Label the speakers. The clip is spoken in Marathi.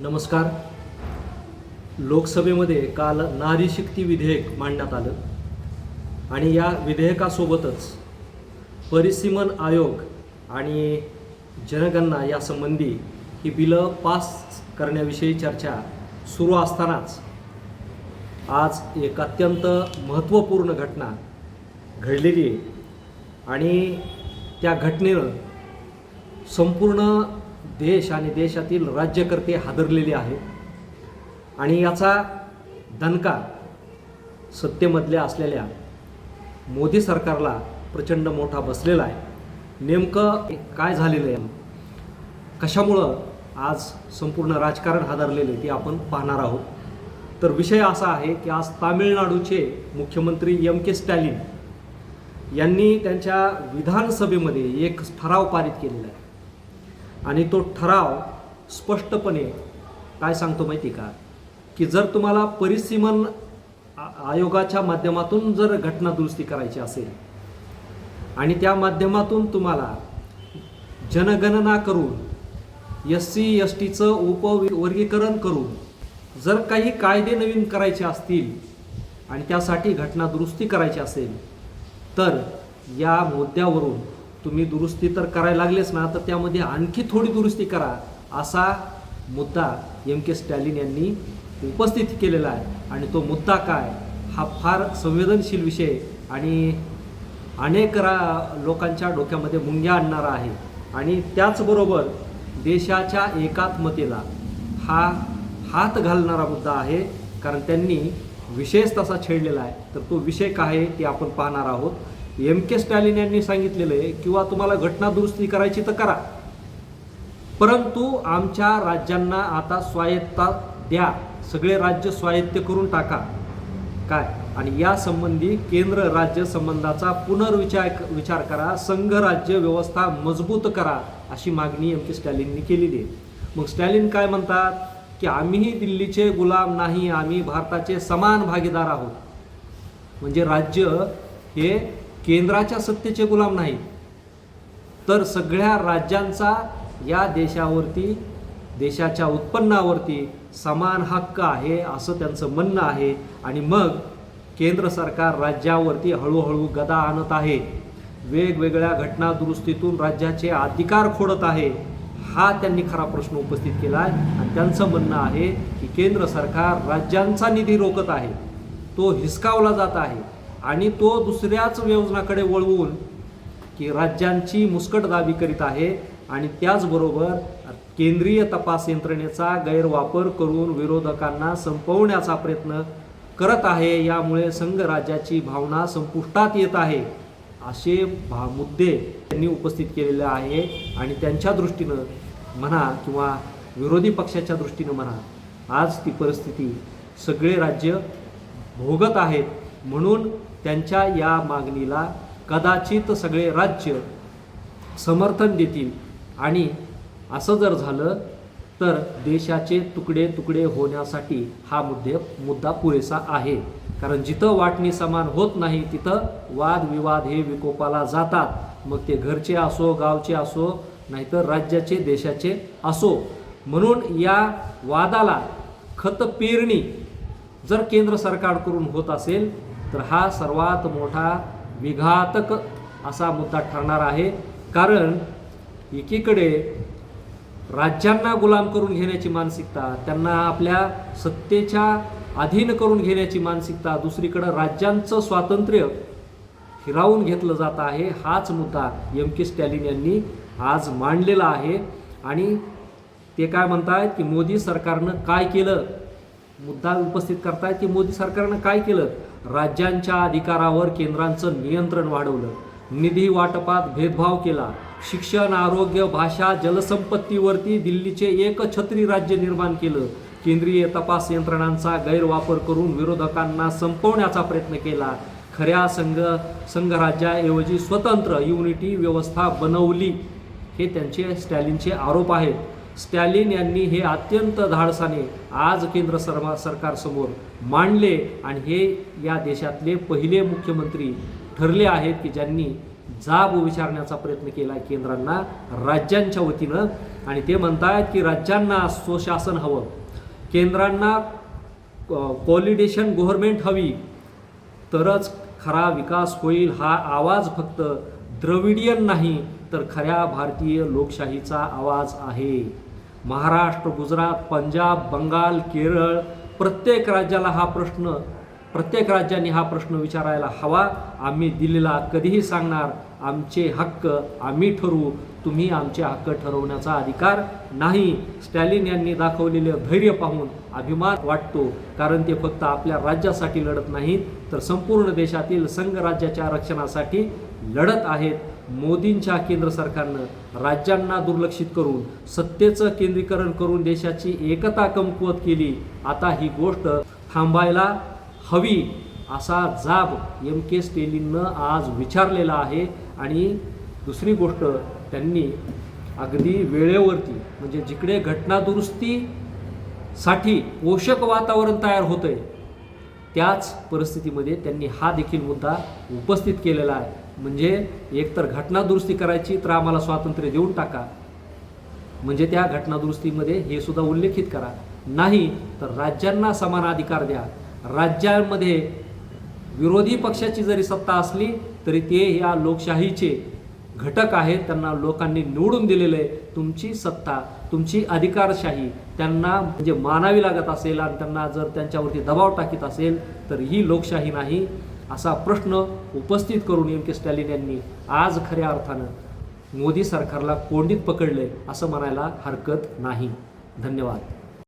Speaker 1: नमस्कार. लोकसभेमध्ये काल नारी शक्ती विधेयक मांडण्यात आलं आणि या विधेयकासोबतच परिसीमन आयोग आणि जनगणना यासंबंधी ही बिलं पास करण्याविषयी चर्चा सुरू असतानाच आज एक अत्यंत महत्त्वपूर्ण घटना घडलेली आहे आणि त्या घटनेनं संपूर्ण देश आणि देशातील राज्यकर्ते हादरलेले आहेत आणि याचा दणका सत्तेमधल्या असलेल्या मोदी सरकारला प्रचंड मोठा बसलेला आहे. नेमकं काय झालेलं आहे, कशामुळं आज संपूर्ण राजकारण हादरलेले ते आपण पाहणार आहोत. तर विषय असा आहे की आज तामिळनाडूचे मुख्यमंत्री के स्टॅलिन यांनी त्यांच्या विधानसभेमध्ये एक ठराव पारित केलेला आहे आणि तो ठराव स्पष्टपणे काय सांगतो माहिती का, की जर तुम्हाला परिसीमन आयोगाच्या माध्यमातून जर घटना दुरुस्ती करायची असेल आणि त्या माध्यमातून तुम्हाला जनगणना करून SC STचं उपवर्गीकरण करून जर काही कायदे नवीन करायचे असतील आणि त्यासाठी घटना दुरुस्ती करायची असेल तर या मुद्द्यावरून तुम्ही दुरुस्ती तर करायला लागलेच ना, तर त्यामध्ये आणखी थोडी दुरुस्ती करा असा मुद्दा के स्टॅलिन यांनी उपस्थित केलेला आहे. आणि तो मुद्दा काय, हा फार संवेदनशील विषय आणि अनेक लोकांच्या डोक्यामध्ये मुंग्या आणणारा आहे आणि त्याचबरोबर देशाच्या एकात्मतेला हा हात घालणारा मुद्दा आहे, कारण त्यांनी विषयच तसा छेडलेला आहे. तर तो विषय काय आहे ते आपण पाहणार आहोत. के स्टॅलिन यांनी सांगितलेलं आहे किंवा तुम्हाला घटना दुरुस्ती करायची तर करा, परंतु आमच्या राज्यांना आता स्वायत्ता द्या, सगळे राज्य स्वायत्त करून टाका काय, आणि या संबंधी केंद्र राज्य संबंधाचा पुनर्विचार करा, संघ राज्य व्यवस्था मजबूत करा अशी मागणी के स्टॅलिननी केलेली आहे. मग स्टॅलिन काय म्हणतात की आम्हीही दिल्लीचे गुलाम नाही, आम्ही भारताचे समान भागीदार आहोत. म्हणजे राज्य हे केंद्राच्या सत्तेचे गुलाम नाही, तर सगळ्या राज्यांचा या देशावरती, देशाच्या उत्पन्नावरती समान हक्क आहे असं त्यांचं म्हणणं आहे. आणि मग केंद्र सरकार राज्यावरती हळूहळू गदा आणत आहे, वेगवेगळ्या घटना दुरुस्तीतून राज्याचे अधिकार खोडत आहे. हा त्यांनी खरा प्रश्न उपस्थित केला आहे आणि त्यांचं म्हणणं आहे की केंद्र सरकार राज्यांचा निधी रोखत आहे, तो हिसकावला जात आहे आणि तो दुसऱ्याच योजनाकडे वळवून की राज्यांची मुस्कटदाबी करीत आहे आणि त्याचबरोबर केंद्रीय तपास यंत्रणेचा गैरवापर करून विरोधकांना संपवण्याचा प्रयत्न करत आहे. यामुळे संघ राज्याची भावना संपुष्टात येत आहे असे मुद्दे त्यांनी उपस्थित केलेले आहे. आणि त्यांच्या दृष्टीनं म्हणा किंवा विरोधी पक्षाच्या दृष्टीनं म्हणा, आज ती परिस्थिती सगळे राज्य भोगत आहेत. म्हणून त्यांच्या या मागणीला कदाचित सगळे राज्य समर्थन देतील आणि असं जर झालं तर देशाचे तुकडे तुकडे होण्यासाठी हा मुद्दा पुरेसा आहे. कारण जिथं वाटणी समान होत नाही तिथं वादविवाद हे विकोपाला जातात, मग ते घरचे असो, गावचे असो, नाहीतर राज्याचे, देशाचे असो. म्हणून या वादाला खत पेरणी जर केंद्र सरकारकडून होत असेल तर हा सर्वात मोठा विघातक असा मुद्दा ठरणार आहे. कारण एकीकडे राज्यांना गुलाम करून घेण्याची मानसिकता, त्यांना आपल्या सत्तेच्या अधीन करून घेण्याची मानसिकता, दुसरीकडं राज्यांचं स्वातंत्र्य हिरावून घेतलं जात आहे. हाच मुद्दा के स्टॅलिन यांनी आज मांडलेला आहे. आणि ते काय म्हणतायत की मोदी सरकारनं काय केलं, मुद्दा उपस्थित करतायत की मोदी सरकारनं काय केलं, राज्यांच्या अधिकारावर केंद्राचं नियंत्रण वाढवलं, निधी वाटपात भेदभाव केला, शिक्षण, आरोग्य, भाषा, जलसंपत्तीवरती दिल्लीचे एकछत्री राज्य निर्माण केलं, केंद्रीय तपास यंत्रणांचा गैरवापर करून विरोधकांना संपवण्याचा प्रयत्न केला, खऱ्या संघराज्याऐवजी स्वतंत्र युनिटी व्यवस्था बनवली. हे त्यांचे स्टॅलिनचे आरोप आहेत. स्टॅलिन यांनी हे अत्यंत धाडसाने आज केंद्र सरकारसमोर मांडले आणि हे या देशातले पहिले मुख्यमंत्री ठरले आहेत की ज्यांनी जाब विचारण्याचा प्रयत्न केला केंद्रांना राज्यांच्या वतीनं. आणि ते म्हणतात की राज्यांना स्वशासन हवं, केंद्रांना कोलिडेशन गव्हर्नमेंट हवी, तरच खरा विकास होईल. हा आवाज फक्त द्रविडियन नाही तर खऱ्या भारतीय लोकशाहीचा आवाज आहे. महाराष्ट्र, गुजरात, पंजाब, बंगाल, केरळ प्रत्येक राज्यांनी हा प्रश्न विचारायला हवा. आम्ही दिल्लीला कधीही सांगणार, आमचे हक्क आम्ही ठरवू, तुम्ही आमचे हक्क ठरवण्याचा अधिकार नाही. स्टॅलिन यांनी दाखवलेले धैर्य पाहून अभिमान वाटतो, कारण ते फक्त आपल्या राज्यासाठी लढत नाहीत तर संपूर्ण देशातील संघराज्याच्या रक्षणासाठी लढत आहेत. मोदींच्या केंद्र सरकारनं राज्यांना दुर्लक्षित करून सत्तेचं केंद्रीकरण करून देशाची एकता कमकुवत केली. आता ही गोष्ट थांबायला हवी असा जाब MK स्टॅलिननं आज विचारलेला आहे. आणि दुसरी गोष्ट, त्यांनी अगदी वेळेवरती, म्हणजे जिकडे घटनादुरुस्तीसाठी पोषक वातावरण तयार होतंय त्याच परिस्थितीमध्ये त्यांनी हा देखील मुद्दा उपस्थित केलेला आहे. म्हणजे एकतर घटनादुरुस्ती करायची तर आम्हाला स्वातंत्र्य देऊन टाका, म्हणजे त्या घटनादुरुस्तीमध्ये हे सुद्धा उल्लेखित करा, नाही तर राज्यांना समान अधिकार द्या. राज्यांमध्ये विरोधी पक्षाची जरी सत्ता असली तरी ते या लोकशाहीचे घटक आहेत, त्यांना लोकांनी निवडून दिलेलं आहे. तुमची सत्ता, तुमची अधिकारशाही त्यांना म्हणजे मानावी लागत असेल आणि त्यांना जर त्यांच्यावरती दबाव टाकीत असेल तर ही लोकशाही नाही, असा प्रश्न उपस्थित करून MK स्टॅलिन यांनी आज खऱ्या अर्थानं मोदी सरकारला कोंडीत पकडले असं म्हणायला हरकत नाही. धन्यवाद.